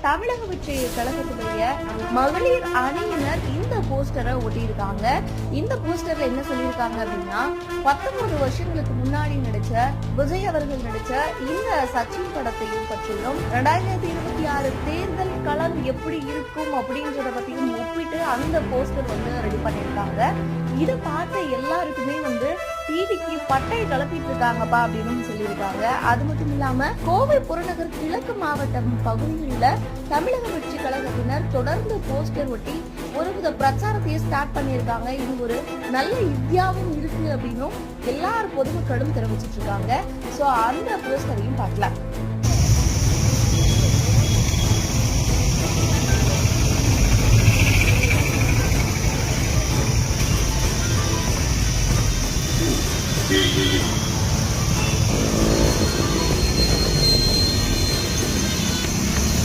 தமிழக வெற்றி கழகத்துடைய மகளிர் அணியினர் இந்த போஸ்டரை ஒட்டியிருக்காங்க. இந்த போஸ்டர்ல என்ன சொல்லியிருக்காங்க அப்படின்னா, 19 வருஷங்களுக்கு முன்னாடி நடிச்ச விஜய் அவர்கள் நடிச்ச இந்த சச்சின் படத்தையும் பற்றியும் 2026 தேர்தல் களம் எப்படி இருக்கும் அப்படின்றத பத்தியும் ஒப்பிட்டு அந்த போஸ்டர் ரெடி பண்ணியிருக்காங்க. இதை பார்த்த எல்லாருக்குமே டிவிக்கு பட்டை கிளப்பிட்டு இருக்காங்கப்பா அப்படின்னு சொல்லியிருக்காங்க. அது மட்டும் இல்லாம கோவை புறநகர் கிழக்கு மாவட்டம் பகுதிகளில் தமிழக வெற்றி கழகத்தினர் தொடர்ந்து போஸ்டர் ஒட்டி ஒருவித பிரச்சாரத்தையே ஸ்டார்ட் பண்ணியிருக்காங்க. இது ஒரு நல்ல யுக்தியாவும் இருக்கு அப்படின்னும் எல்லாரும் பொதுமக்களும் தெரிவிச்சிட்டு இருக்காங்க. சோ அந்த போஸ்டரையும் பார்க்கலாம்.